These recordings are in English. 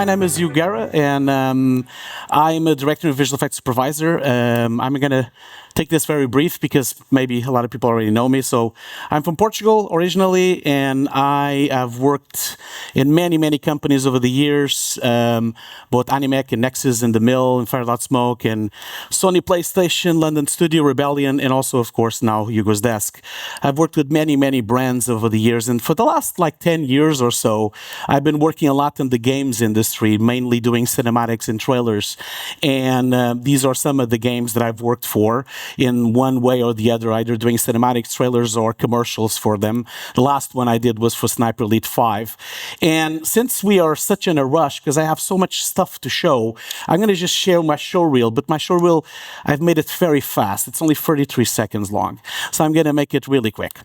My name is Hugo Guerra, and I'm a director of visual effects supervisor. I'm going to take this very brief because maybe a lot of people already know me. So I'm from Portugal originally, and I have worked in many, many companies over the years, both Animec and Nexus and The Mill and Firelight Smoke and Sony PlayStation, London Studio, Rebellion, and also, of course, now Hugo's Desk. I've worked with many, many brands over the years, and for the last 10 years or so, I've been working a lot in the games industry, mainly doing cinematics and trailers. And these are some of the games that I've worked for in one way or the other, either doing cinematics, trailers, or commercials for them. The last one I did was for Sniper Elite 5. And since we are such in a rush, because I have so much stuff to show, I'm going to just share my showreel. But my showreel, I've made it very fast. It's only 33 seconds long. So I'm going to make it really quick.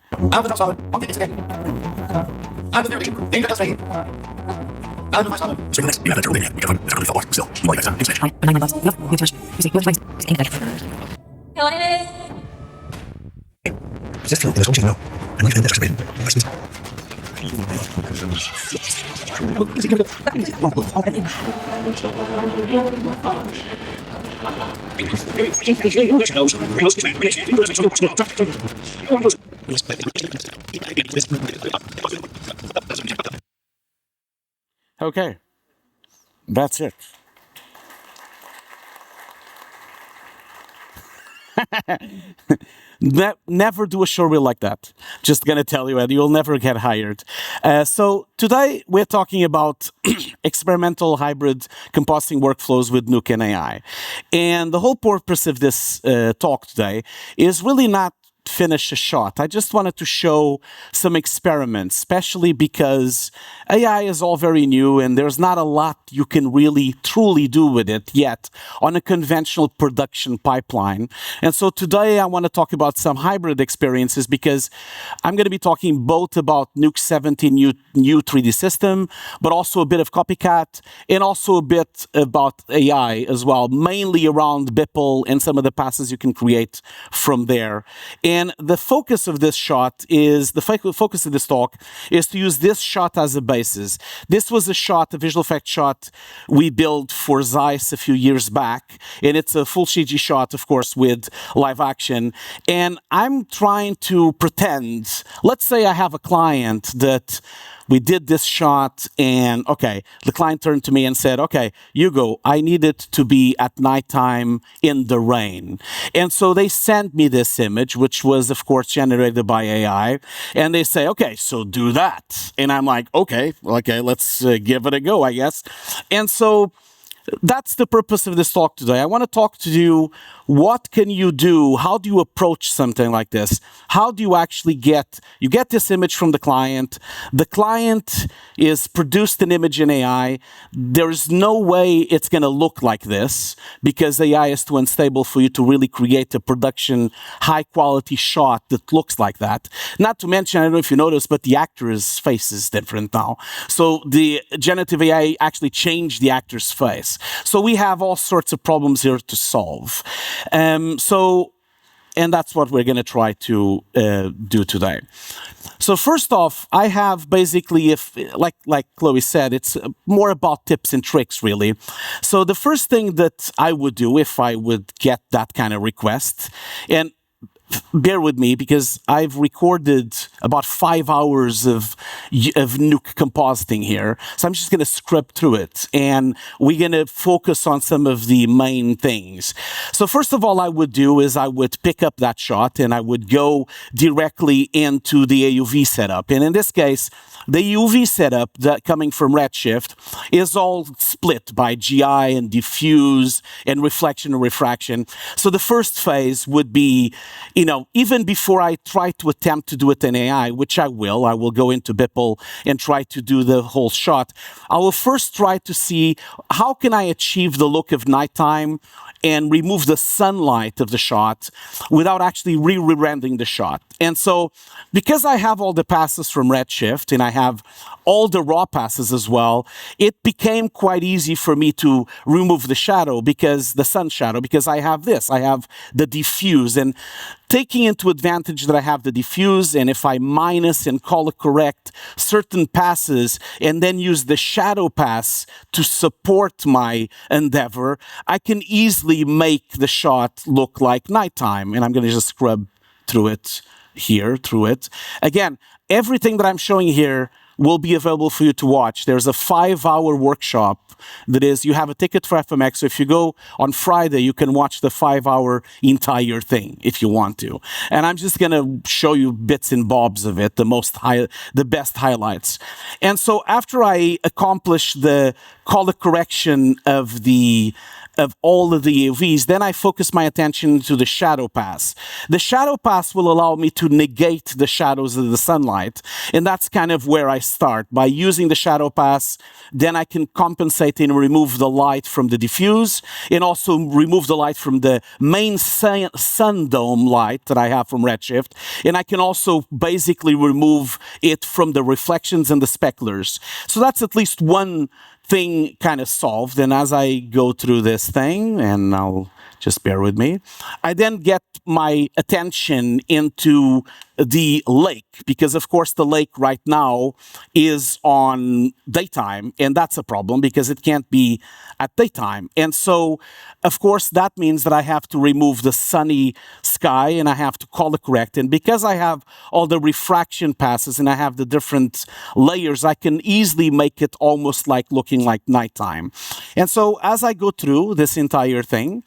Okay, that's it. Never do a showreel like that. Just gonna tell you, and you'll never get hired. So today we're talking about experimental hybrid compositing workflows with Nuke and AI. And the whole purpose of this talk today is really not finish a shot. I just wanted to show some experiments, especially because AI is all very new and there's not a lot you can really truly do with it yet on a conventional production pipeline. And so today I want to talk about some hybrid experiences because I'm going to be talking both about Nuke 17 new 3D system, but also a bit of CopyCat and also a bit about AI as well, mainly around Beeple and some of the passes you can create from there. And the focus of this shot is, the focus of this talk is to use this shot as a basis. This was a shot, a visual effect shot we built for Zeiss a few years back. And it's a full CG shot, of course, with live action. And I'm trying to pretend, let's say I have a client that we did this shot and, okay, the client turned to me and said, okay, Hugo, I need it to be at nighttime in the rain. And so they sent me this image, which was, of course, generated by AI. And they say, okay, so do that. And I'm like, okay, let's give it a go, I guess. And so that's the purpose of this talk today. I want to talk to you, what can you do? How do you approach something like this? How do you actually get this image from the client. The client is produced an image in AI. There's no way it's going to look like this because AI is too unstable for you to really create a production high quality shot that looks like that. Not to mention, I don't know if you noticed, but the actor's face is different now. So the generative AI actually changed the actor's face. So we have all sorts of problems here to solve. And that's what we're going to try to do today. So first off, I have basically, like Chloe said, it's more about tips and tricks, really. So the first thing that I would do if I would get that kind of request, and bear with me because I've recorded about 5 hours of Nuke compositing here. So I'm just going to script through it and we're going to focus on some of the main things. So first of all, I would do is I would pick up that shot and I would go directly into the AOV setup. And in this case, the AOV setup that coming from Redshift is all split by GI and diffuse and reflection and refraction. So the first phase would be, even before I try to attempt to do it in AI, which I will go into Beeple and try to do the whole shot. I will first try to see how can I achieve the look of nighttime and remove the sunlight of the shot without actually re-rendering the shot. And so because I have all the passes from Redshift and I have all the raw passes as well, it became quite easy for me to remove the shadow because the sun shadow, because I have this, I have the diffuse. And taking into advantage that I have the diffuse, and if I minus and color correct certain passes and then use the shadow pass to support my endeavor, I can easily make the shot look like nighttime. And I'm going to just scrub through it here, through it. Again, everything that I'm showing here will be available for you to watch. There's a 5-hour workshop that is, you have a ticket for FMX, so if you go on Friday, you can watch the 5-hour entire thing if you want to. And I'm just gonna show you bits and bobs of it, the best highlights. And so after I accomplish the color correction of all of the AOVs, then I focus my attention to the shadow pass. The shadow pass will allow me to negate the shadows of the sunlight, and that's kind of where I start. By using the shadow pass, then I can compensate and remove the light from the diffuse, and also remove the light from the main sun dome light that I have from Redshift, and I can also basically remove it from the reflections and the speculars. So that's at least one thing kind of solved. And as I go through this thing, and I'll just bear with me, I then get my attention into the lake, because of course the lake right now is on daytime, and that's a problem because it can't be at daytime. And so of course that means that I have to remove the sunny sky and I have to color correct. And because I have all the refraction passes and I have the different layers, I can easily make it almost like looking like nighttime. And so as I go through this entire thing,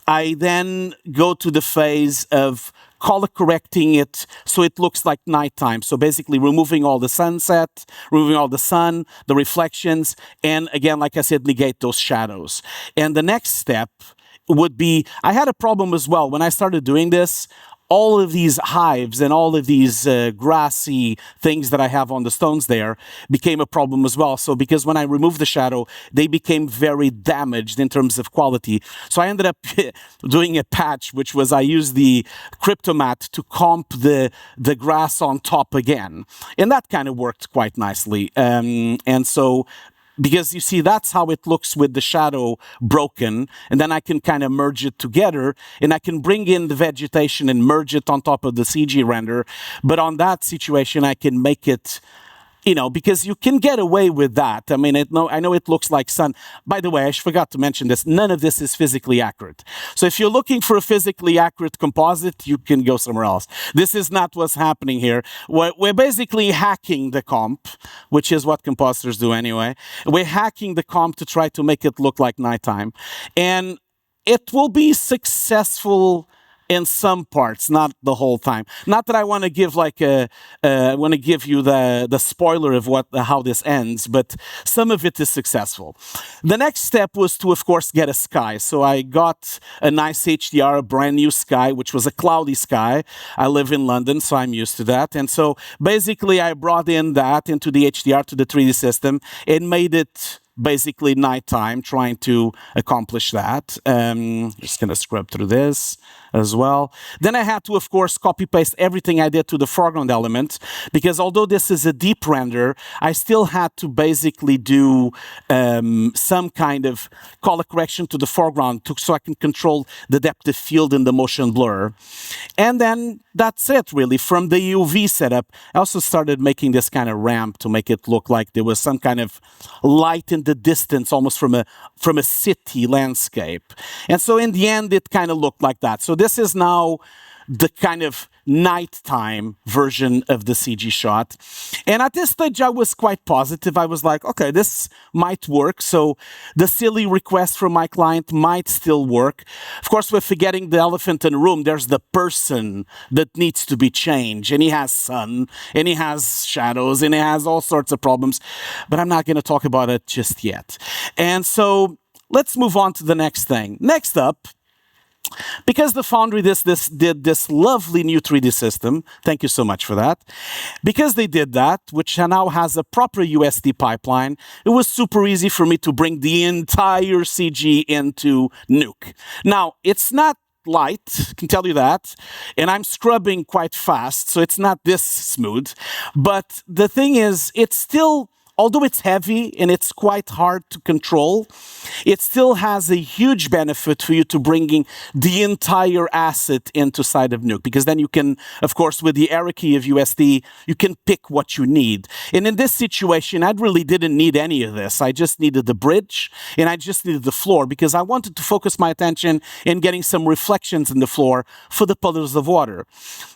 I then go to the phase of color correcting it so it looks like nighttime. So basically removing all the sunset, removing all the sun, the reflections, and again, like I said, negate those shadows. And the next step would be, I had a problem as well. When I started doing this, all of these hives and all of these grassy things that I have on the stones there became a problem as well. So because when I removed the shadow, they became very damaged in terms of quality. So I ended up doing a patch, which was I used the Cryptomatte to comp the grass on top again. And that kind of worked quite nicely. And so because you see, that's how it looks with the shadow broken. And then I can kind of merge it together and I can bring in the vegetation and merge it on top of the CG render. But on that situation, I can make it, you know, because you can get away with that. I mean, I know it looks like sun. By the way, I forgot to mention this. None of this is physically accurate. So if you're looking for a physically accurate composite, you can go somewhere else. This is not what's happening here. We're basically hacking the comp, which is what compositors do anyway. We're hacking the comp to try to make it look like nighttime. And it will be successful in some parts, not the whole time. Not that I want to give like want to give you the spoiler of how this ends, but some of it is successful. The next step was to, of course, get a sky. So I got a nice HDR, a brand new sky, which was a cloudy sky. I live in London, so I'm used to that. And so basically I brought in that into the HDR to the 3D system and made it basically nighttime, trying to accomplish that. Just gonna scrub through this as well. Then I had to, of course, copy paste everything I did to the foreground element, because although this is a deep render, I still had to basically do some kind of color correction to the foreground so I can control the depth of field and the motion blur. And then that's it, really. From the AOV setup, I also started making this kind of ramp to make it look like there was some kind of light in the distance, almost from a city landscape. And so in the end, it kind of looked like that. So this is now the kind of nighttime version of the CG shot. And at this stage, I was quite positive. I was like, okay, this might work. So the silly request from my client might still work. Of course, we're forgetting the elephant in the room. There's the person that needs to be changed. And he has sun, and he has shadows, and he has all sorts of problems. But I'm not going to talk about it just yet. And so let's move on to the next thing. Next up, because the Foundry did this lovely new 3D system, thank you so much for that. Because they did that, which now has a proper USD pipeline, it was super easy for me to bring the entire CG into Nuke. Now, it's not light, I can tell you that, and I'm scrubbing quite fast, so it's not this smooth. But the thing is, it's still although it's heavy and it's quite hard to control, it still has a huge benefit for you to bringing the entire asset into side of Nuke, because then you can, of course, with the arrow key of USD, you can pick what you need. And in this situation, I really didn't need any of this. I just needed the bridge and I just needed the floor, because I wanted to focus my attention in getting some reflections in the floor for the puddles of water.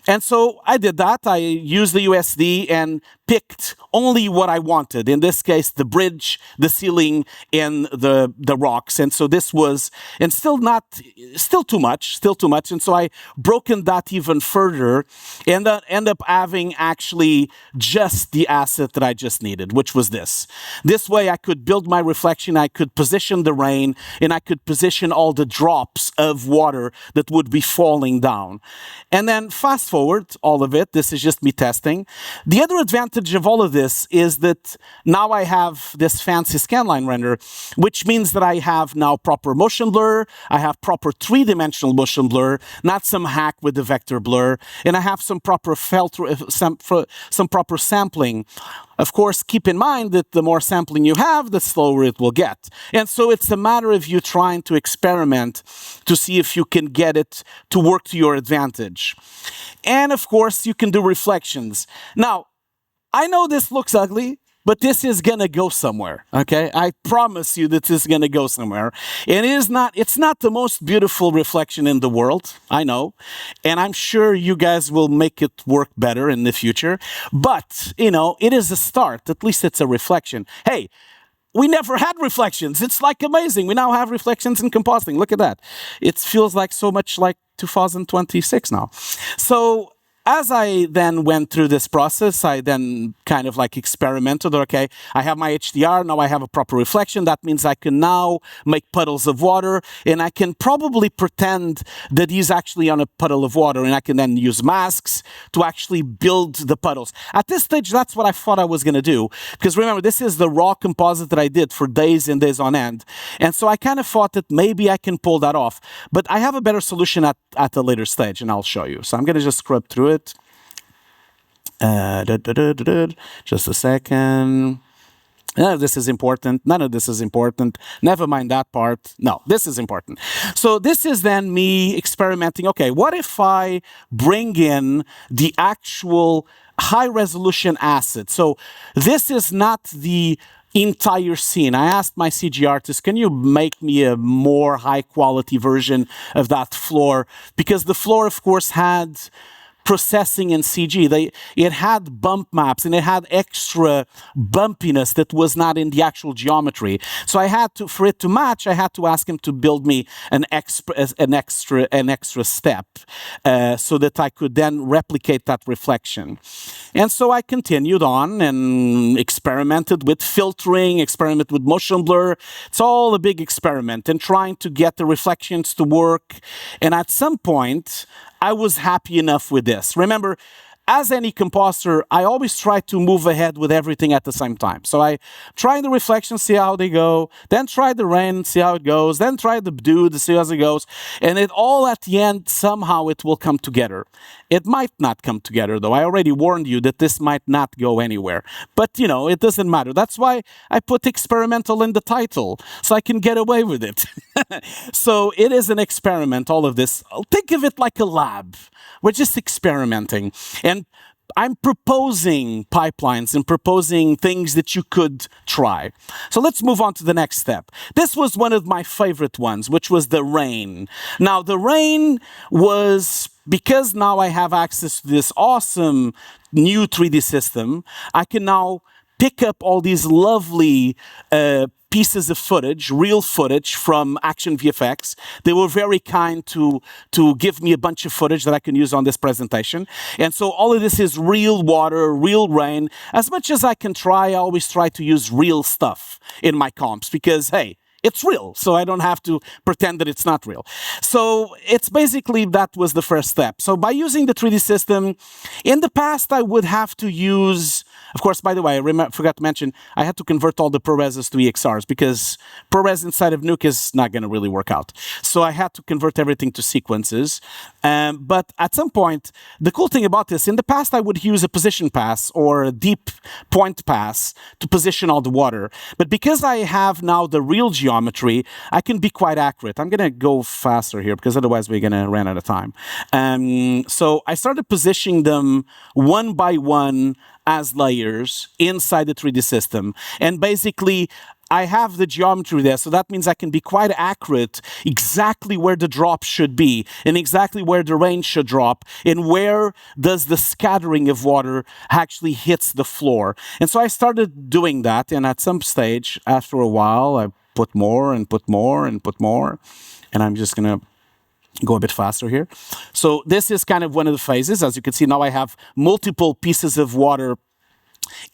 And so I did that. I used the USD and picked only what I wanted. In this case, the bridge, the ceiling, and the rocks. And so this was, and still too much. And so I broken that even further and end up having actually just the asset that I just needed, which was this. This way I could build my reflection, I could position the rain, and I could position all the drops of water that would be falling down. And then fast forward all of it, this is just me testing. The other advantage of all of this is that now I have this fancy ScanlineRender, which means that I have now proper motion blur, I have proper three-dimensional motion blur, not some hack with the vector blur, and I have some proper filter, some proper sampling. Of course, keep in mind that the more sampling you have, the slower it will get. And so it's a matter of you trying to experiment to see if you can get it to work to your advantage. And of course, you can do reflections. Now, I know this looks ugly, but this is gonna go somewhere, okay? I promise you that this is gonna go somewhere. And it's not the most beautiful reflection in the world, I know. And I'm sure you guys will make it work better in the future. But, it is a start. At least it's a reflection. Hey, we never had reflections. It's like amazing. We now have reflections in compositing. Look at that. It feels like so much like 2026 now. So, as I then went through this process, I then kind of like experimented. Okay, I have my HDR, now I have a proper reflection. That means I can now make puddles of water, and I can probably pretend that he's actually on a puddle of water, and I can then use masks to actually build the puddles. At this stage, that's what I thought I was going to do, because remember, this is the raw composite that I did for days and days on end. And so I kind of thought that maybe I can pull that off. But I have a better solution at a later stage, and I'll show you. So I'm going to just scrub through it. Just a second. None of this is important. None of this is important. Never mind that part. No, this is important. So this is then me experimenting. Okay, what if I bring in the actual high resolution asset? So this is not the entire scene. I asked my CG artist, can you make me a more high quality version of that floor? Because the floor, of course, had processing in CG. It had bump maps and it had extra bumpiness that was not in the actual geometry. So I had to, for it to match, I had to ask him to build me an extra step so that I could then replicate that reflection. And so I continued on and experimented with filtering, experimented with motion blur. It's all a big experiment and trying to get the reflections to work. And at some point, I was happy enough with this. Remember, as any composer, I always try to move ahead with everything at the same time. So I try the reflections, see how they go, then try the rain, see how it goes, then try the dew to see how it goes, and it all at the end, somehow it will come together. It might not come together, though. I already warned you that this might not go anywhere. But, it doesn't matter. That's why I put experimental in the title, so I can get away with it. So it is an experiment, all of this. Think of it like a lab. We're just experimenting. And I'm proposing pipelines and proposing things that you could try. So let's move on to the next step. This was one of my favorite ones, which was the rain. Now, the rain was, because now I have access to this awesome new 3D system, I can now pick up all these lovely pieces of footage, real footage from ActionVFX. They were very kind to give me a bunch of footage that I can use on this presentation. And so all of this is real water, real rain. As much as I can try, I always try to use real stuff in my comps because, hey, it's real, so I don't have to pretend that it's not real. So it's basically, that was the first step. So by using the 3D system, in the past I would have to use Of course, by the way, I forgot to mention, I had to convert all the ProReses to EXRs because ProRes inside of Nuke is not going to really work out. So I had to convert everything to sequences. But at some point, the cool thing about this, in the past, I would use a position pass or a deep point pass to position all the water. But because I have now the real geometry, I can be quite accurate. I'm going to go faster here because otherwise we're going to run out of time. So I started positioning them one by one as layers inside the 3D system. And basically, I have the geometry there, so that means I can be quite accurate exactly where the drop should be and exactly where the rain should drop and where does the scattering of water actually hits the floor. And so I started doing that, and at some stage, after a while, I put more and put more and put more, and I'm just going to go a bit faster here. So this is kind of one of the phases. As you can see, now I have multiple pieces of water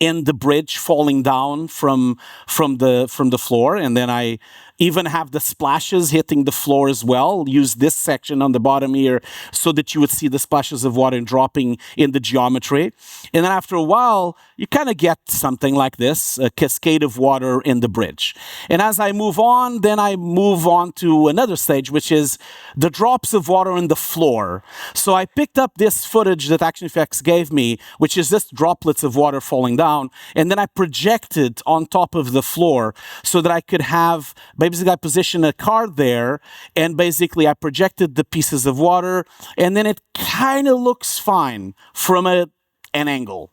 in the bridge falling down from the floor, and then I even have the splashes hitting the floor as well. Use this section on the bottom here so that you would see the splashes of water dropping in the geometry. And then after a while, you kind of get something like this, a cascade of water in the bridge. And as I move on, then I move on to another stage, which is the drops of water on the floor. So I picked up this footage that ActionVFX gave me, which is just droplets of water falling down, and then I projected on top of the floor so that I could have, basically I positioned a card there, and basically I projected the pieces of water, and then it kind of looks fine from an angle.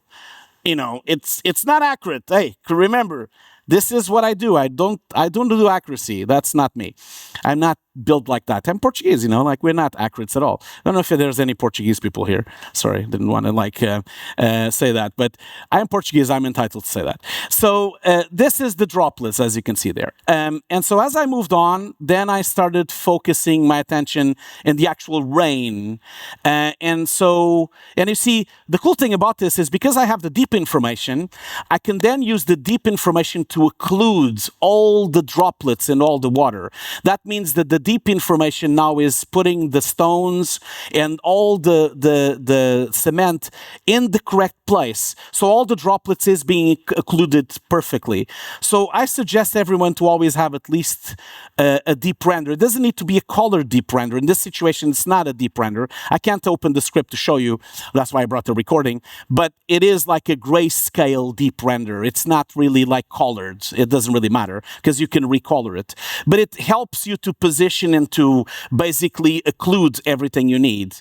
You know, it's not accurate. Hey, remember, this is what I do. I don't do accuracy. That's not me. I'm not built like that. I'm Portuguese, you know, like we're not accurates at all. I don't know if there's any Portuguese people here. Sorry, didn't want to say that, but I'm Portuguese. I'm entitled to say that. So this is the droplets, as you can see there. And so as I moved on, then I started focusing my attention in the actual rain. And you see, the cool thing about this is because I have the deep information, I can then use the deep information to occlude all the droplets in all the water. That means that the deep information now is putting the stones and all the cement in the correct place. So all the droplets is being occluded perfectly. So I suggest everyone to always have at least a deep render. It doesn't need to be a color deep render. In this situation, it's not a deep render. I can't open the script to show you. That's why I brought the recording. But it is like a grayscale deep render. It's not really like colored. It doesn't really matter because you can recolor it. But it helps you to position and to basically occlude everything you need.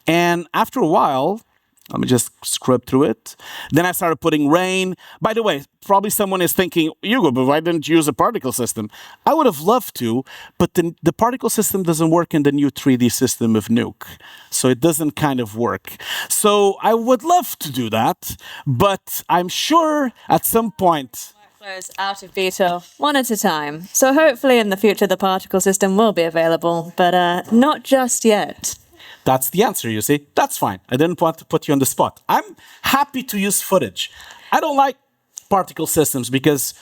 And after a while, let me just scrub through it. Then I started putting rain. By the way, probably someone is thinking, Hugo, but why didn't you use a particle system? I would have loved to, but the particle system doesn't work in the new 3D system of Nuke. So it doesn't kind of work. So I would love to do that, but I'm sure at some point... Workflows out of beta one at a time. So hopefully in the future the particle system will be available, but not just yet. That's the answer, you see. That's fine. I didn't want to put you on the spot. I'm happy to use footage. I don't like particle systems because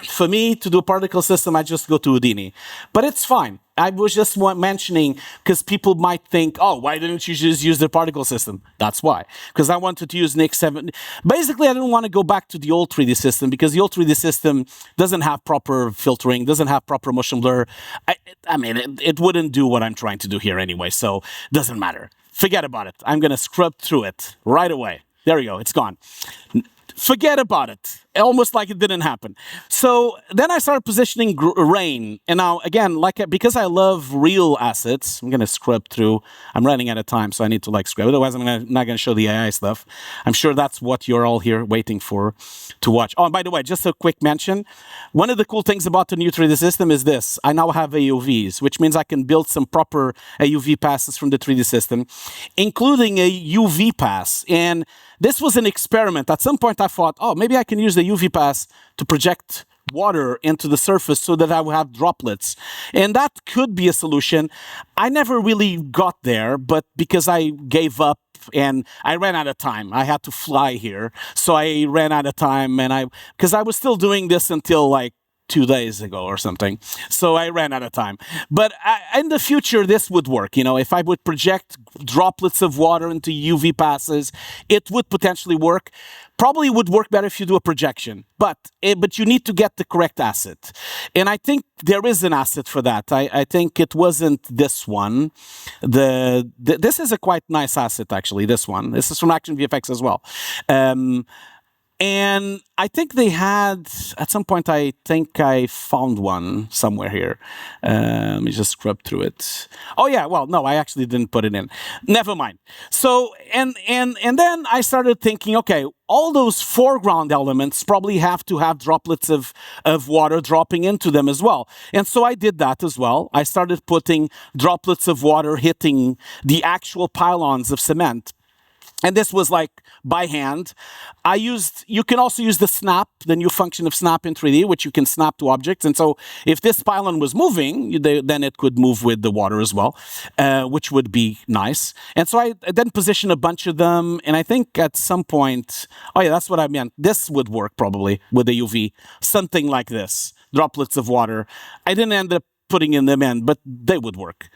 for me to do a particle system, I just go to Houdini. But it's fine. I was just mentioning because people might think, oh, why didn't you just use the particle system? That's why. Because I wanted to use Nick 7. Basically, I didn't want to go back to the old 3D system because the old 3D system doesn't have proper filtering, doesn't have proper motion blur. I mean, it wouldn't do what I'm trying to do here anyway, so it doesn't matter. Forget about it. I'm going to scrub through it right away. There we go. It's gone. Forget about it. Almost like it didn't happen. So then I started positioning rain. And now, again, because I love real assets, I'm going to scrub through. I'm running out of time, so I need to scrub. Otherwise, I'm not going to show the AI stuff. I'm sure that's what you're all here waiting for to watch. Oh, and by the way, just a quick mention. One of the cool things about the new 3D system is this. I now have AOVs, which means I can build some proper AOV passes from the 3D system, including a UV pass. And this was an experiment. At some point, I thought, oh, maybe I can use the UV pass to project water into the surface so that I would have droplets. And that could be a solution. I never really got there, but because I gave up and I ran out of time. I had to fly here. So I ran out of time, and because I was still doing this until 2 days ago or something. So I ran out of time. But in the future, this would work. If I would project droplets of water into UV passes, it would potentially work. Probably would work better if you do a projection, but you need to get the correct asset. And I think there is an asset for that. I think it wasn't this one. This is a quite nice asset, actually, this one. This is from ActionVFX as well. And I think they had, at some point, I think I found one somewhere here. Let me just scrub through it. Oh yeah, well, no, I actually didn't put it in. Never mind. So, and then I started thinking, okay, all those foreground elements probably have to have droplets of water dropping into them as well. And so I did that as well. I started putting droplets of water hitting the actual pylons of cement. And this was like by hand. You can also use the snap, the new function of snap in 3D, which you can snap to objects. And so if this pylon was moving, then it could move with the water as well, which would be nice. And so I then positioned a bunch of them. And I think at some point, oh yeah, that's what I meant. This would work probably with a UV, something like this, droplets of water. I didn't end up putting them in, but they would work.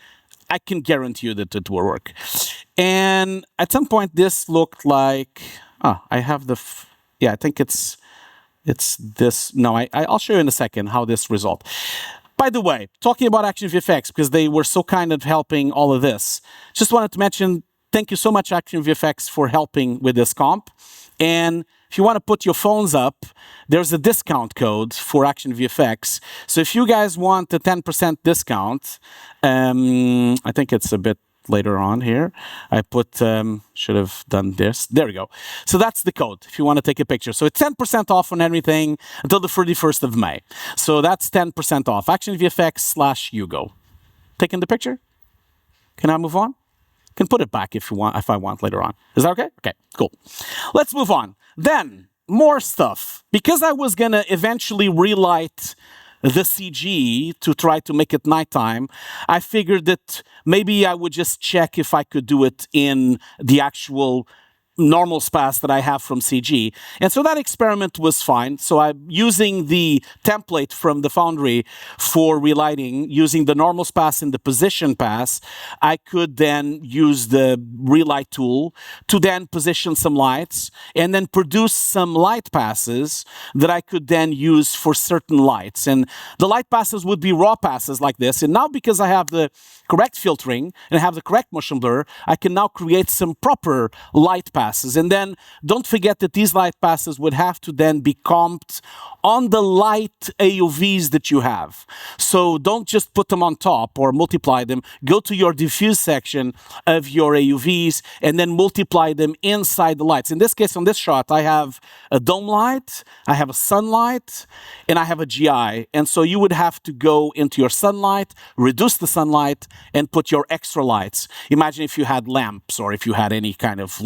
I can guarantee you that it will work. And at some point, this looked like, I have I think it's this. No, I'll show you in a second how this result. By the way, talking about ActionVFX, because they were so kind of helping all of this, just wanted to mention, thank you so much, ActionVFX, for helping with this comp. And if you want to put your phones up, there's a discount code for ActionVFX. So if you guys want a 10% discount, I think it's a bit later on here. I should have done this. There we go. So that's the code if you want to take a picture. So it's 10% off on everything until the 31st of May. So that's 10% off. ActionVFX/Hugo. Taking the picture? Can I move on? Can put it back if I want later on. Is that okay? Okay, cool. Let's move on. Then, more stuff. Because I was going to eventually relight the CG to try to make it nighttime, I figured that maybe I would just check if I could do it in the actual normal spas that I have from CG. And so that experiment was fine. So I'm using the template from the Foundry for relighting, using the normal spas in the position pass. I could then use the relight tool to then position some lights and then produce some light passes that I could then use for certain lights. And the light passes would be raw passes like this. And now because I have the correct filtering and I have the correct motion blur, I can now create some proper light passes. And then don't forget that these light passes would have to then be comped on the light AOVs that you have. So don't just put them on top or multiply them. Go to your diffuse section of your AOVs and then multiply them inside the lights. In this case, on this shot, I have a dome light, I have a sunlight, and I have a GI. And so you would have to go into your sunlight, reduce the sunlight, and put your extra lights. Imagine if you had lamps or if you had any kind of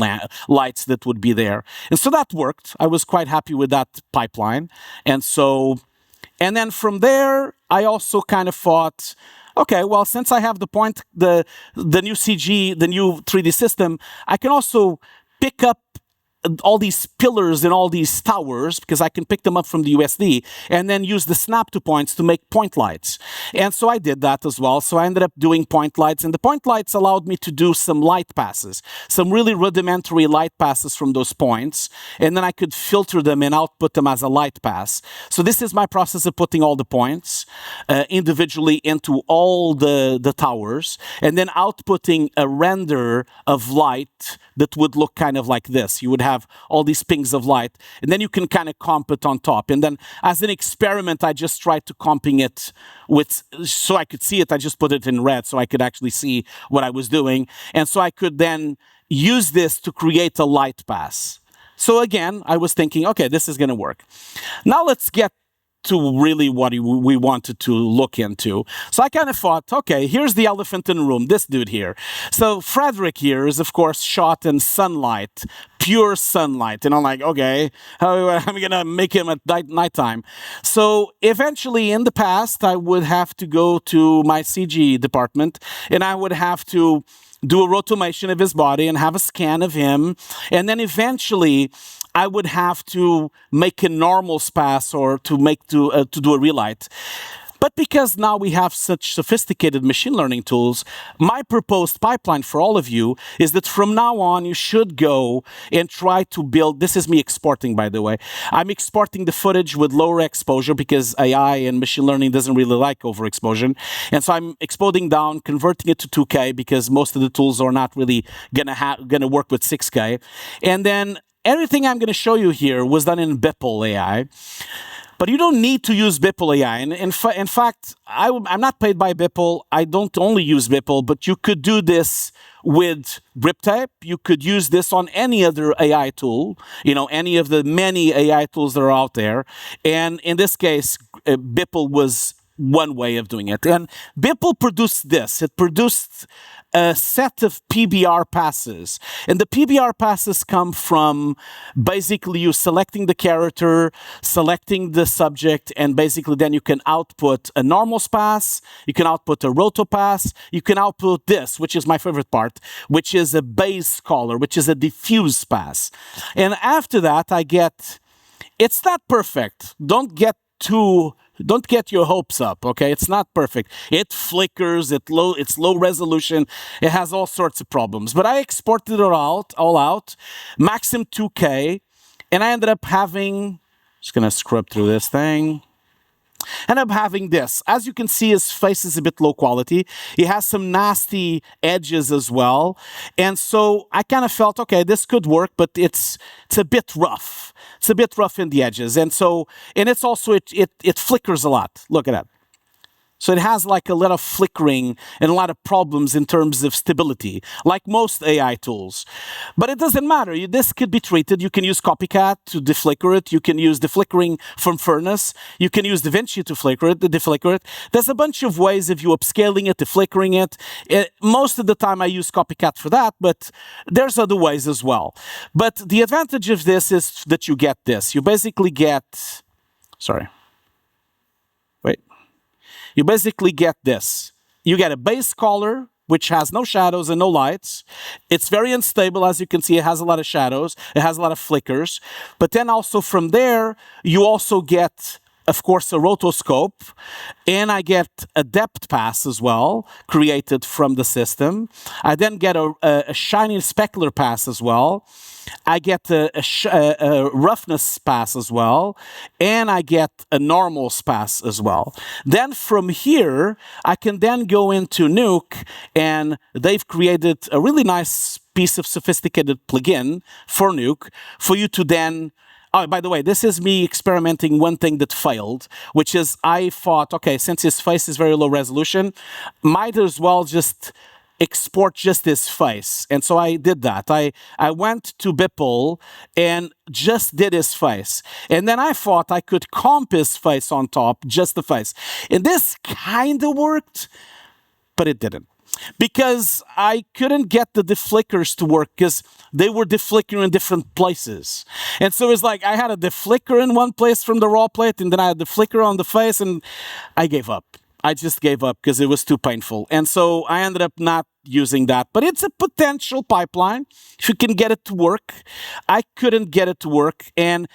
lights that would be there. And so that worked. I was quite happy with that pipeline. And then from there, I also kind of thought, okay, well, since I have the new CG, the new 3D system, I can also pick up all these pillars and all these towers, because I can pick them up from the USD and then use the snap to points to make point lights. And so I did that as well. So I ended up doing point lights, and the point lights allowed me to do some light passes, some really rudimentary light passes from those points. And then I could filter them and output them as a light pass. So this is my process of putting all the points individually into all the towers, and then outputting a render of light that would look kind of like this. You would have all these pings of light, and then you can kind of comp it on top. And then as an experiment, I just tried to comping it so I could see it. I just put it in red so I could actually see what I was doing. And so I could then use this to create a light pass. So again, I was thinking, okay, this is going to work. Now let's get to really what we wanted to look into. So I kind of thought, okay, here's the elephant in the room, this dude here. So Frederick here is, of course, shot in sunlight, pure sunlight. And I'm like, okay, how am I going to make him at nighttime? So eventually in the past, I would have to go to my CG department and I would have to do a rotomation of his body and have a scan of him. And then eventually I would have to make a normal spas or to do a relight. But because now we have such sophisticated machine learning tools, my proposed pipeline for all of you is that from now on, you should go and try to build, this is me exporting, by the way. I'm exporting the footage with lower exposure because AI and machine learning doesn't really like overexposure. And so I'm exporting down, converting it to 2K because most of the tools are not really gonna work with 6K. And then everything I'm gonna show you here was done in Beeple AI. But you don't need to use Beeple AI. And in fact, I'm not paid by Beeple. I don't only use Beeple, but you could do this with Griptape. You could use this on any other AI tool, any of the many AI tools that are out there. And in this case, Beeple was one way of doing it. And Beeple produced this. It produced a set of PBR passes. And the PBR passes come from basically you selecting the character, selecting the subject, and basically then you can output a normal pass, you can output a roto pass, you can output this, which is my favorite part, which is a base color, which is a diffuse pass. And after that, it's not perfect. Don't get your hopes up, okay? It's not perfect. It flickers, it's low resolution, it has all sorts of problems. But I exported it all out, maximum 2K, and I ended up having, just gonna scrub through this thing. End up having this. As you can see, his face is a bit low quality. He has some nasty edges as well. And so I kind of felt, okay, this could work, but it's a bit rough. It's a bit rough in the edges. And it's also, it flickers a lot. Look at that. So it has like a lot of flickering and a lot of problems in terms of stability, like most AI tools. But it doesn't matter. This could be treated. You can use CopyCat to deflicker it. You can use Deflickering from Furnace. You can use DaVinci to deflicker it. There's a bunch of ways of you upscaling it, deflickering it. Most of the time I use CopyCat for that, but there's other ways as well. But the advantage of this is that you get this. You basically get, you basically get this. You get a base color, which has no shadows and no lights. It's very unstable. As you can see, it has a lot of shadows. It has a lot of flickers. But then also from there, you also get, of course, a rotoscope. And I get a depth pass as well, created from the system. I then get a shiny specular pass as well. I get a roughness pass as well, and I get a normal pass as well. Then from here, I can then go into Nuke, and they've created a really nice piece of sophisticated plugin for Nuke for you to then. Oh, by the way, this is me experimenting one thing that failed, which is I thought, okay, since his face is very low resolution, might as well just export just his face. And so I did that. I went to Beeple and just did his face. And then I thought I could comp his face on top, just the face. And this kind of worked, but it didn't. Because I couldn't get the deflickers to work because they were deflickering in different places. And so it's like I had a deflicker in one place from the raw plate, and then I had the flicker on the face, and I gave up. I just gave up because it was too painful. And so I ended up not using that. But it's a potential pipeline if you can get it to work. I couldn't get it to work. And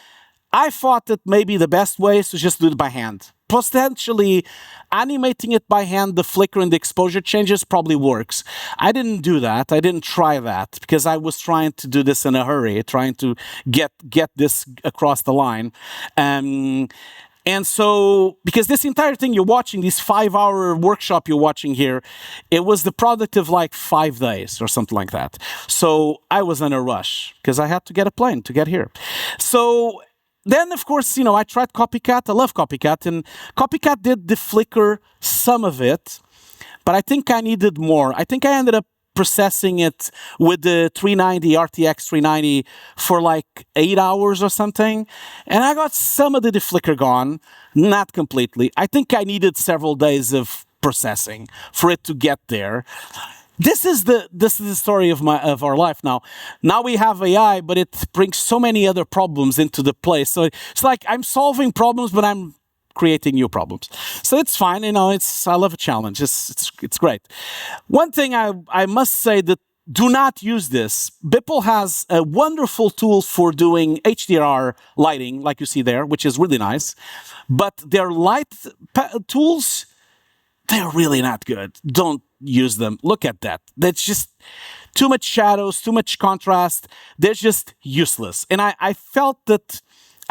I thought that maybe the best way is to just do it by hand. Potentially animating it by hand, the flicker and the exposure changes probably works. I didn't do that. I didn't try that because I was trying to do this in a hurry, trying to get this across the line. And so, because this entire thing you're watching, this 5-hour workshop you're watching here, it was the product of like 5 days or something like that. So I was in a rush because I had to get a plane to get here. So then, of course, I tried CopyCat. I love CopyCat. And CopyCat did deflicker some of it, but I think I needed more. I think I ended up processing it with the 390 RTX 390 for like 8 hours or something. And I got some of the deflicker gone, not completely. I think I needed several days of processing for it to get there. this is the story of our life now. Now we have AI, but it brings so many other problems into the place. So it's like I'm solving problems, but I'm creating new problems. So it's fine, I love a challenge. It's great. One thing I must say that do not use this. Beeple has a wonderful tool for doing HDR lighting, like you see there, which is really nice. But their light tools, they're really not good. Don't use them. Look at that. That's just too much shadows, too much contrast. They're just useless. And I felt that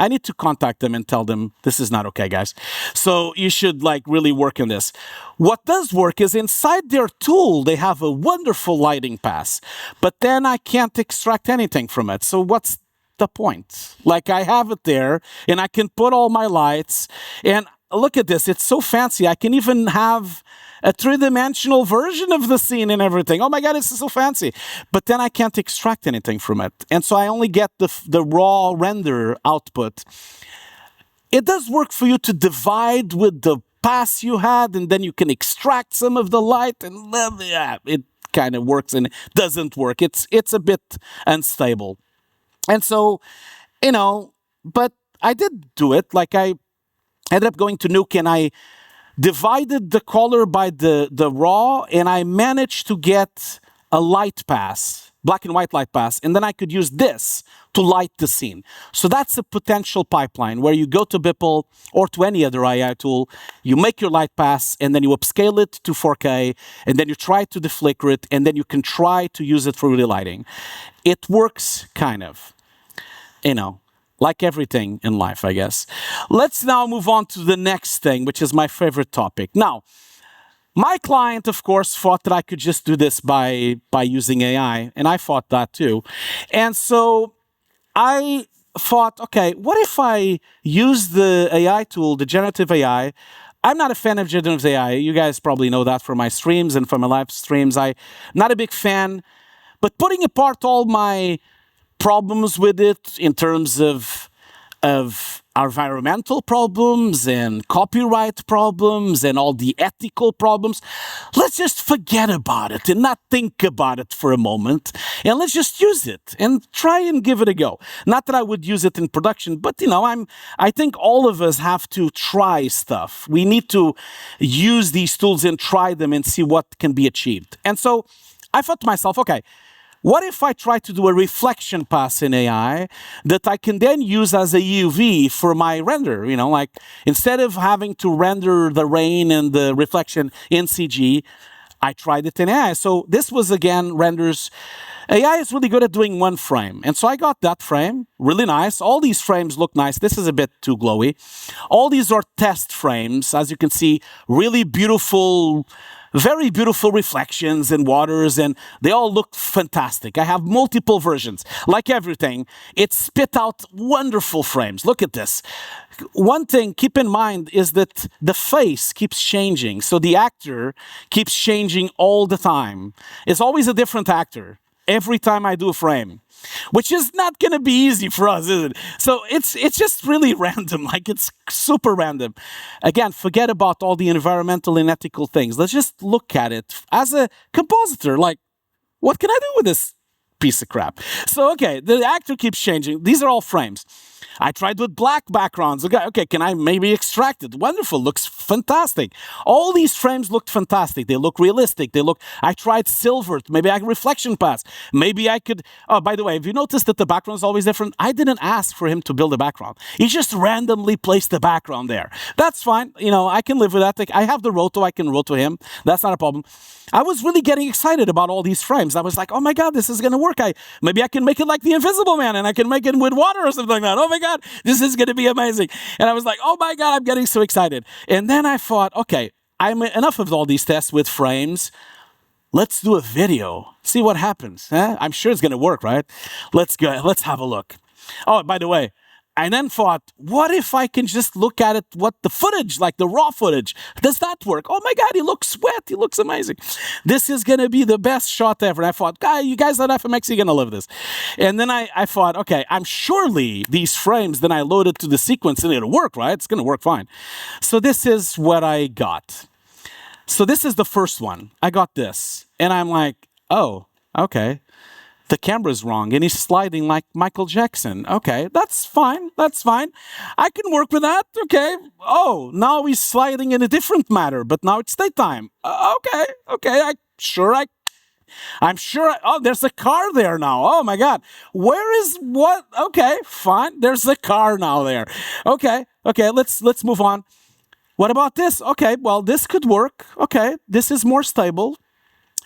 I need to contact them and tell them this is not okay, guys. So you should really work on this. What does work is inside their tool, they have a wonderful lighting pass, but then I can't extract anything from it. So what's the point? I have it there and I can put all my lights and look at this. It's so fancy. I can even have a three-dimensional version of the scene and everything. Oh my God, it's so fancy. But then I can't extract anything from it. And so I only get the raw render output. It does work for you to divide with the pass you had, and then you can extract some of the light, and yeah, it kind of works and it doesn't work. It's a bit unstable. And so, but I did do it. I ended up going to Nuke and I divided the color by the raw, and I managed to get a light pass, black and white light pass, and then I could use this to light the scene. So that's a potential pipeline where you go to Beeple or to any other AI tool, you make your light pass, and then you upscale it to 4K, and then you try to deflicker it, and then you can try to use it for relighting. It works kind of, like everything in life, I guess. Let's now move on to the next thing, which is my favorite topic. Now, my client, of course, thought that I could just do this by using AI, and I thought that too. And so I thought, okay, what if I use the AI tool, the generative AI? I'm not a fan of generative AI. You guys probably know that from my streams and from my live streams. I'm not a big fan. But putting apart all my problems with it in terms of environmental problems and copyright problems and all the ethical problems, let's just forget about it and not think about it for a moment, and let's just use it and try and give it a go. Not that I would use it in production, but I think all of us have to try stuff. We need to use these tools and try them and see what can be achieved. And so I thought to myself, okay, what if I try to do a reflection pass in AI that I can then use as a AOV for my render? Instead of having to render the rain and the reflection in CG, I tried it in AI. So this was, again, renders. AI is really good at doing one frame. And so I got that frame, really nice. All these frames look nice. This is a bit too glowy. All these are test frames. As you can see, really beautiful, very beautiful reflections and waters, and they all look fantastic. I have multiple versions. Like everything, it spit out wonderful frames. Look at this. One thing, keep in mind, is that the face keeps changing. So the actor keeps changing all the time. It's always a different actor every time I do a frame, which is not going to be easy for us, is it? So it's just really random, it's super random. Again, forget about all the environmental and ethical things. Let's just look at it as a compositor, what can I do with this piece of crap? So, okay, the actor keeps changing. These are all frames. I tried with black backgrounds. Okay, can I maybe extract it? Wonderful, looks fantastic. All these frames looked fantastic. They look realistic. I tried silvered. Maybe I reflection pass. Maybe I could, oh, by the way, have you noticed that the background is always different? I didn't ask for him to build a background. He just randomly placed the background there. That's fine. I can live with that. I have the Roto. I can Roto him. That's not a problem. I was really getting excited about all these frames. I was like, oh my God, this is going to work. Maybe I can make it like the Invisible Man, and I can make it with water or something like that. Oh my God, this is going to be amazing. And I was like, oh my God, I'm getting so excited. And then I thought, okay, I'm enough of all these tests with frames. Let's do a video. See what happens. I'm sure it's going to work, right? Let's go. Let's have a look. Oh, by the way, I then thought, what if I can just look at it, what the footage, the raw footage, does that work? Oh my God, he looks wet. He looks amazing. This is going to be the best shot ever. And I thought, you guys at FMX, you're going to love this. And then I thought, okay, I'm surely these frames, then I loaded to the sequence and it'll work, right? It's going to work fine. So this is what I got. So this is the first one. I got this. And I'm like, oh, okay. The camera's wrong and he's sliding like Michael Jackson. Okay, that's fine. That's fine. I can work with that. Okay. Oh, now he's sliding in a different manner, but now it's daytime. Okay. I'm sure. Oh, there's a car there now. Oh my God. Where is what? Okay, fine. There's a car now there. Okay. Let's move on. What about this? Okay, well, this could work. Okay, this is more stable.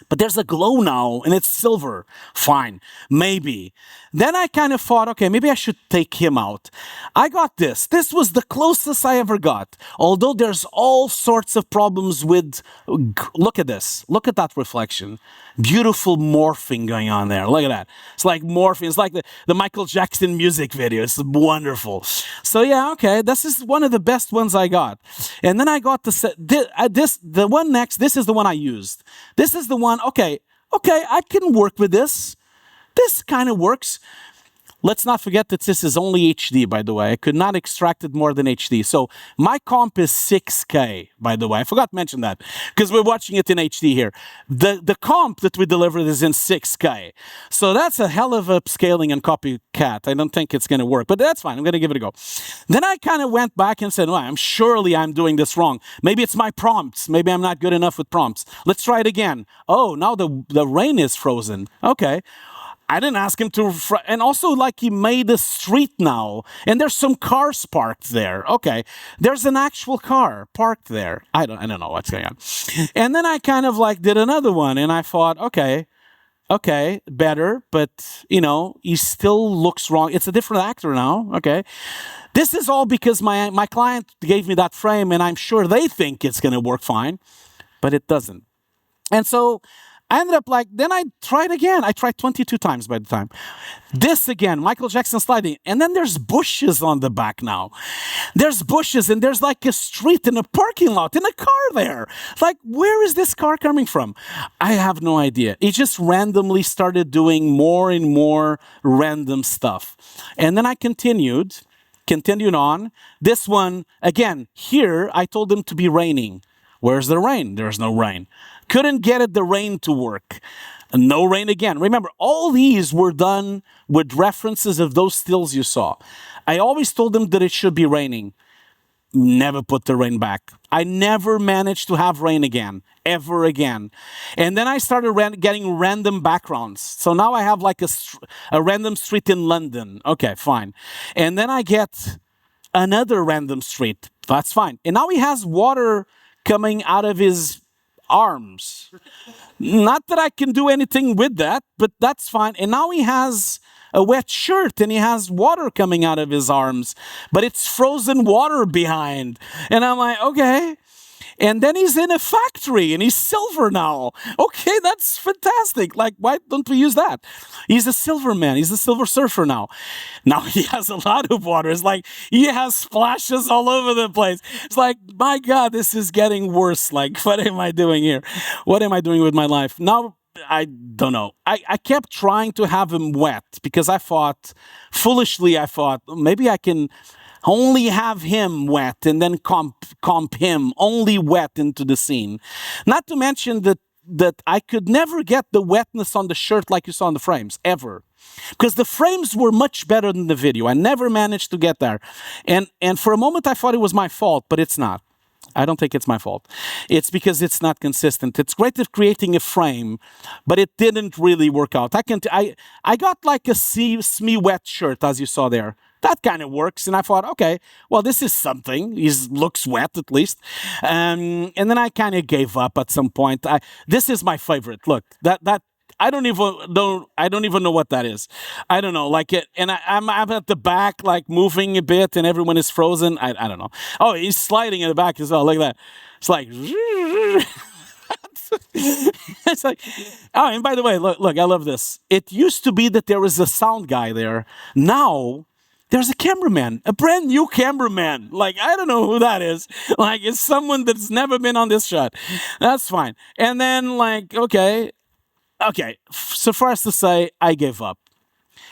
But there's a glow now, and it's silver. Fine, maybe. Then I kind of thought, okay, maybe I should take him out. I got this. This was the closest I ever got. Although there's all sorts of problems with, look at this. Look at that reflection. Beautiful morphing going on there. Look at that. It's like morphing. It's like the Michael Jackson music video. It's wonderful. So yeah, okay, this is one of the best ones I got. And then I got the one next. This is the one I used. This is the one. Okay, I can work with this. This kind of works. Let's not forget that this is only HD, by the way. I could not extract it more than HD. So my comp is 6K, by the way. I forgot to mention that because we're watching it in HD here. The comp that we delivered is in 6K. So that's a hell of upscaling and CopyCat. I don't think it's going to work, but that's fine. I'm going to give it a go. Then I kind of went back and said, well, I'm doing this wrong. Maybe it's my prompts. Maybe I'm not good enough with prompts. Let's try it again. Oh, now the rain is frozen. Okay. I didn't ask him to, and also like he made a street now, and there's some cars parked there. Okay, there's an actual car parked there. I don't know what's going on. And then I kind of like did another one, and I thought, okay, better, but he still looks wrong. It's a different actor now. Okay, this is all because my client gave me that frame, and I'm sure they think it's going to work fine, but it doesn't. And so I ended up then I tried again. I tried 22 times by the time. This again, Michael Jackson sliding. And then there's bushes on the back now. There's bushes and there's like a street and a parking lot and a car there. Like, where is this car coming from? I have no idea. It just randomly started doing more and more random stuff. And then I continued on. This one, again, here, I told him to be raining. Where's the rain? There's no rain. Couldn't get the rain to work. No rain again. Remember, all these were done with references of those stills you saw. I always told them that it should be raining. Never put the rain back. I never managed to have rain again, ever again. And then I started getting random backgrounds. So now I have like a random street in London. Okay, fine. And then I get another random street. That's fine. And now he has water coming out of his arms. Not that I can do anything with that, but that's fine. And now he has a wet shirt and he has water coming out of his arms, but it's frozen water behind. And I'm like, okay. And then he's in a factory and he's silver now. Okay, that's fantastic. Like, why don't we use that? He's a silver man. He's a silver surfer now. Now he has a lot of water. It's like he has splashes all over the place. It's like, my God, this is getting worse. Like, what am I doing here? What am I doing with my life? Now, I don't know. I kept trying to have him wet because foolishly I thought, maybe I can only have him wet and then comp him only wet into the scene. Not to mention that I could never get the wetness on the shirt like you saw in the frames, ever. Because the frames were much better than the video. I never managed to get there. And for a moment I thought it was my fault, but it's not. I don't think it's my fault. It's because it's not consistent. It's great at creating a frame, but it didn't really work out. I got like a semi-wet shirt, as you saw there. That kind of works. And I thought, okay, well, this is something. He looks wet at least. And then I kind of gave up at some point. This is my favorite. Look, that I don't even know what that is. I don't know, like it, and I'm at the back, like moving a bit, and everyone is frozen. I don't know. Oh, he's sliding in the back as well. Look at that. It's like, it's like. Oh, and by the way, look, I love this. It used to be that there was a sound guy there. Now there's a cameraman, a brand new cameraman. Like, I don't know who that is. Like, it's someone that's never been on this shot. That's fine. And then, like, okay. Suffice to say, I gave up.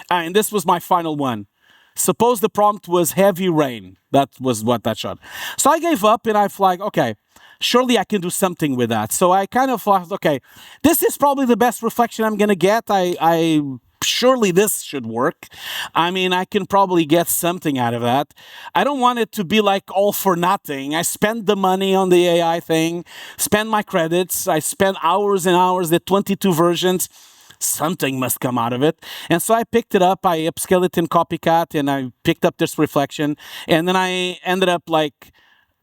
And this was my final one. Suppose the prompt was heavy rain. That was what that shot. So I gave up and I was like, okay, surely I can do something with that. So I kind of thought, okay, this is probably the best reflection I'm going to get. I surely this should work. I mean, I can probably get something out of that. I don't want it to be like all for nothing. I spent the money on the AI thing, spend my credits. I spent hours and hours, the 22 versions. Something must come out of it. And so I picked it up, I upscaled it in CopyCat, and I picked up this reflection. And then I ended up like,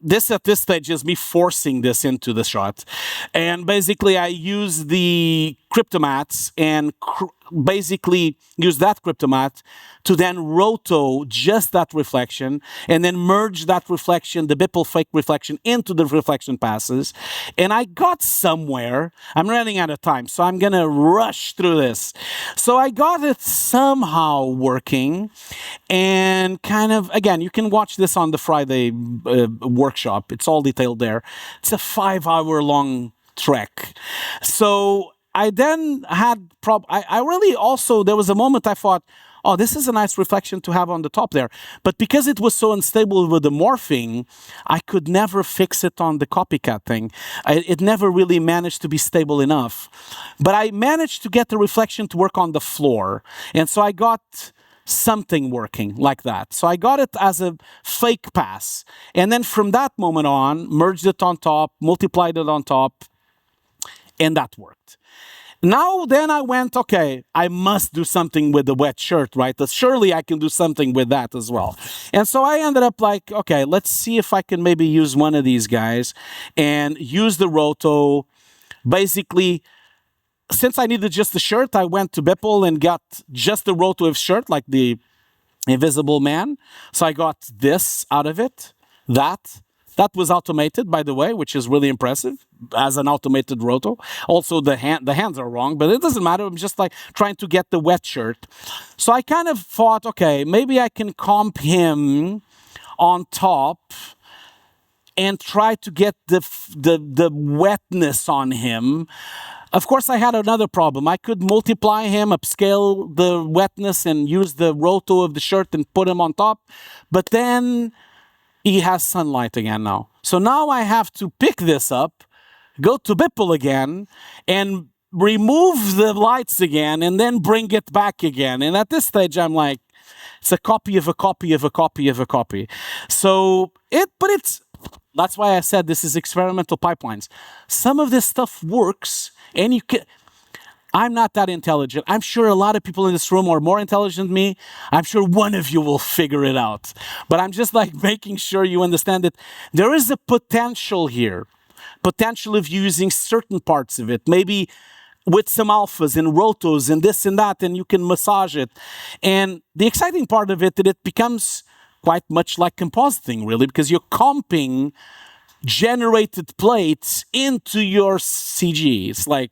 this at this stage is me forcing this into the shot. And basically I use the Cryptomattes and basically use that Cryptomatte to then roto just that reflection and then merge that reflection, the Beeple fake reflection, into the reflection passes. And I got somewhere. I'm running out of time, so I'm going to rush through this. So I got it somehow working, and kind of, again, you can watch this on the Friday workshop. It's all detailed there. It's a 5-hour long trek. So I then had I really also, there was a moment I thought, oh, this is a nice reflection to have on the top there. But because it was so unstable with the morphing, I could never fix it on the CopyCat thing. It never really managed to be stable enough. But I managed to get the reflection to work on the floor. And so I got something working like that. So I got it as a fake pass. And then from that moment on, merged it on top, multiplied it on top, and that worked. Now, then I went, okay, I must do something with the wet shirt, right? Surely I can do something with that as well. And so I ended up like, okay, let's see if I can maybe use one of these guys and use the Roto. Basically, since I needed just the shirt, I went to Beeple and got just the Roto of shirt, like the Invisible Man. So I got this out of it, That was automated, by the way, which is really impressive as an automated Roto. Also, the hands are wrong, but it doesn't matter. I'm just like trying to get the wet shirt. So I kind of thought, okay, maybe I can comp him on top and try to get the wetness on him. Of course, I had another problem. I could multiply him, upscale the wetness, and use the Roto of the shirt and put him on top. But then he has sunlight again now. So now I have to pick this up, go to Beeple again, and remove the lights again, and then bring it back again. And at this stage, I'm like, it's a copy of a copy of a copy of a copy. So that's why I said this is experimental pipelines. Some of this stuff works, and I'm not that intelligent. I'm sure a lot of people in this room are more intelligent than me. I'm sure one of you will figure it out. But I'm just like making sure you understand that there is a potential here. Potential of using certain parts of it. Maybe with some alphas and rotos and this and that, and you can massage it. And the exciting part of it, that it becomes quite much like compositing, really, because you're comping generated plates into your CG. It's like,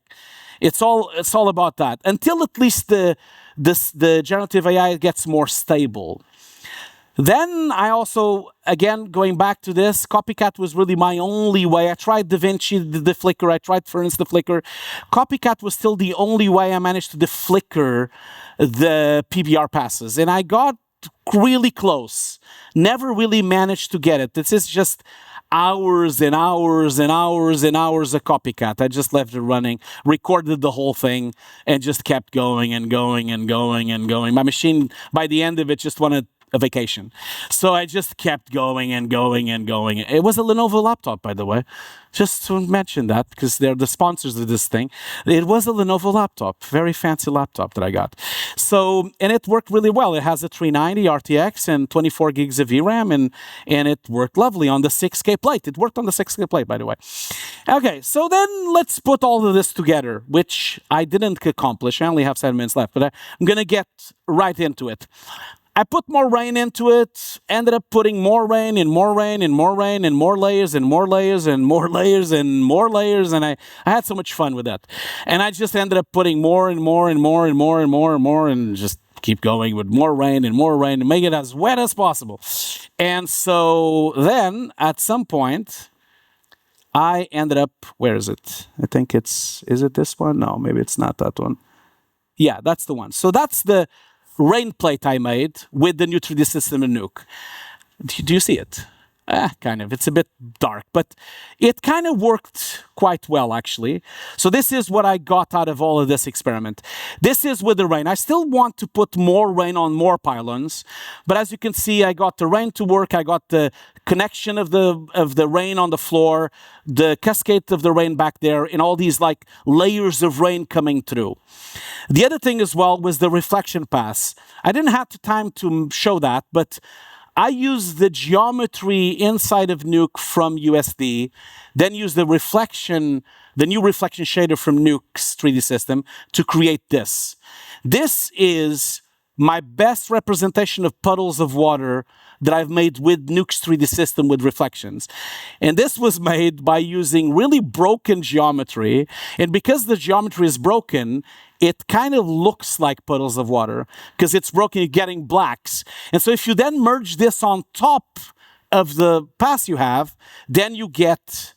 it's all about that, until at least the generative AI gets more stable. Then I also, again, going back to this, CopyCat was really my only way. I tried DaVinci, the Deflicker, I tried Furnace, the Flicker. CopyCat was still the only way I managed to deflicker the PBR passes. And I got really close. Never really managed to get it. This is just hours and hours and hours and hours of CopyCat. I just left it running, recorded the whole thing, and just kept going and going and going and going. My machine, by the end of it, just wanted a vacation. So I just kept going and going and going. It was a Lenovo laptop, by the way. Just to mention that, because they're the sponsors of this thing. It was a Lenovo laptop, very fancy laptop that I got. So, and it worked really well. It has a 390 RTX and 24 gigs of VRAM, and it worked lovely on the 6K plate. It worked on the 6K plate, by the way. Okay, so then let's put all of this together, which I didn't accomplish. I only have 7 minutes left, but I'm going to get right into it. I put more rain into it, ended up putting more rain and more rain and more rain and more layers and more layers and more layers and more layers, and I had so much fun with that. And I just ended up putting more and more and more and more and more and more and just keep going with more rain and make it as wet as possible. And so then, at some point, I ended up, where is it? I think is it this one? No, maybe it's not that one. Yeah, that's the one. So that's the rain plate I made with the new 3D system in Nuke. Do you see it? Kind of. It's a bit dark, but it kind of worked quite well, actually. So this is what I got out of all of this experiment. This is with the rain. I still want to put more rain on more pylons, but as you can see, I got the rain to work. I got the connection of the rain on the floor, the cascade of the rain back there, and all these like layers of rain coming through. The other thing as well was the reflection pass. I didn't have the time to show that, but I used the geometry inside of Nuke from USD, then used the new reflection shader from Nuke's 3D system to create this. This is my best representation of puddles of water that I've made with Nuke's 3D system with reflections. And this was made by using really broken geometry. And because the geometry is broken, it kind of looks like puddles of water because it's broken, you're getting blacks. And so if you then merge this on top of the pass you have, then you get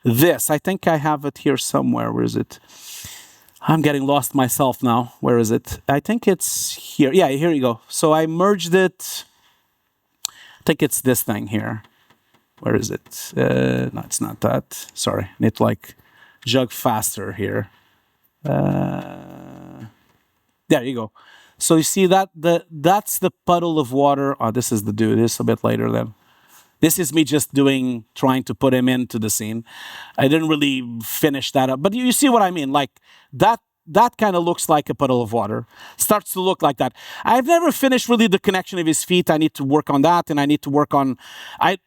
this. I think I have it here somewhere. Where is it? I'm getting lost myself now. Where is it? I think it's here. Yeah, here you go. So I merged it. I think it's this thing here. Where is it? No, it's not that. Sorry. I need to like jug faster here. There you go. So you see that that's the puddle of water. Oh, this is the dude. This is a bit later then. This is me just trying to put him into the scene. I didn't really finish that up, but you see what I mean. Like that kind of looks like a puddle of water. Starts to look like that. I've never finished really the connection of his feet. I need to work on that, and I need to work on.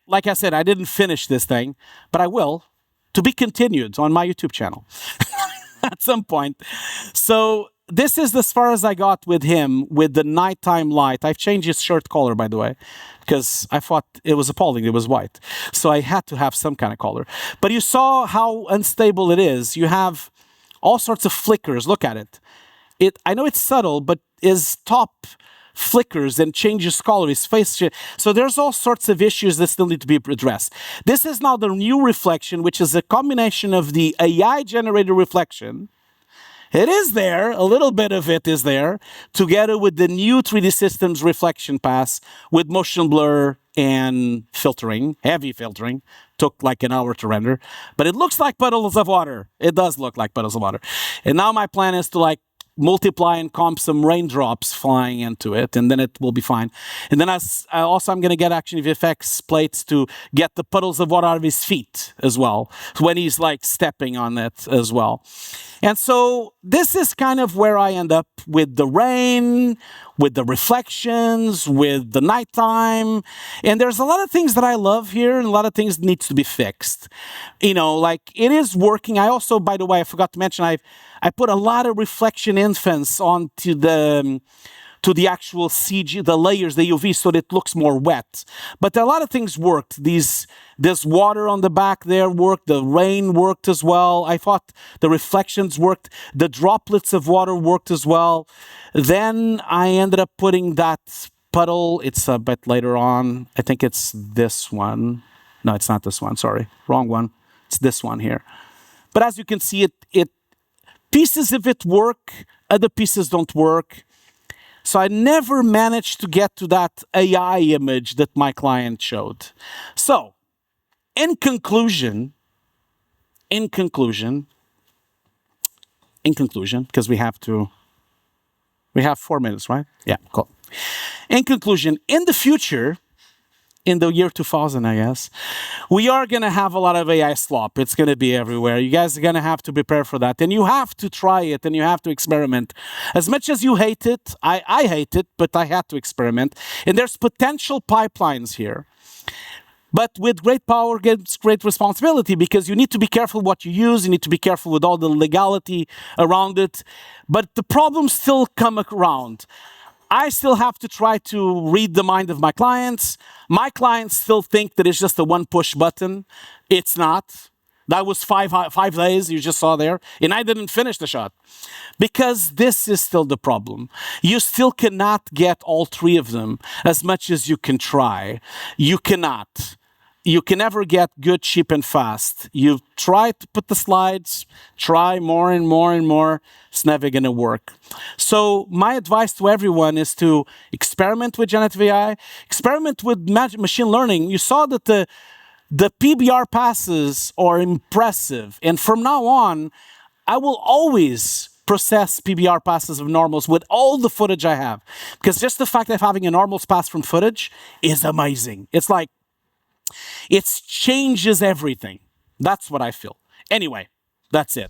Like I said, I didn't finish this thing, but I will. To be continued on my YouTube channel at some point. So this is as far as I got with him with the nighttime light. I've changed his shirt color, by the way, because I thought it was appalling. It was white. So I had to have some kind of color. But you saw how unstable it is. You have all sorts of flickers. Look at it. I know it's subtle, but his top flickers and changes color, his face. So there's all sorts of issues that still need to be addressed. This is now the new reflection, which is a combination of the AI generated reflection. It is there, a little bit of it is there, together with the new 3D Systems reflection pass with motion blur and filtering, heavy filtering. Took like an hour to render, but it looks like puddles of water. It does look like puddles of water. And now my plan is to like multiply and comp some raindrops flying into it, and then it will be fine. And then I'm going to get ActionVFX plates to get the puddles of water out of his feet as well, when he's like stepping on it as well. And so this is kind of where I end up with the rain, with the reflections, with the nighttime. And there's a lot of things that I love here and a lot of things that needs to be fixed. You know, like it is working. I also, by the way, I forgot to mention, I put a lot of reflection infants onto the actual CG, the layers, the AOVs, so that it looks more wet. But a lot of things worked. This water on the back there worked. The rain worked as well. I thought the reflections worked. The droplets of water worked as well. Then I ended up putting that puddle. It's a bit later on. I think it's this one. No, it's not this one. Sorry, wrong one. It's this one here. But as you can see, it pieces of it work. Other pieces don't work. So I never managed to get to that AI image that my client showed. So, in conclusion, because we have 4 minutes, right? Yeah, cool. In conclusion, in the future, in the year 2000, I guess, we are going to have a lot of AI slop. It's going to be everywhere. You guys are going to have to prepare for that. And you have to try it and you have to experiment. As much as you hate it, I hate it, but I had to experiment. And there's potential pipelines here. But with great power gets great responsibility, because you need to be careful what you use. You need to be careful with all the legality around it. But the problems still come around. I still have to try to read the mind of my clients. My clients still think that it's just a one push button. It's not. That was five days you just saw there. And I didn't finish the shot. Because this is still the problem. You still cannot get all three of them as much as you can try. You cannot. you can never get good, cheap, and fast. You try to put the slides, try more and more and more, it's never going to work. So my advice to everyone is to experiment with generative AI, experiment with machine learning. You saw that the PBR passes are impressive, and from now on, I will always process PBR passes of normals with all the footage I have, because just the fact of having a normals pass from footage is amazing. It's like, it changes everything. That's what I feel. Anyway, that's it.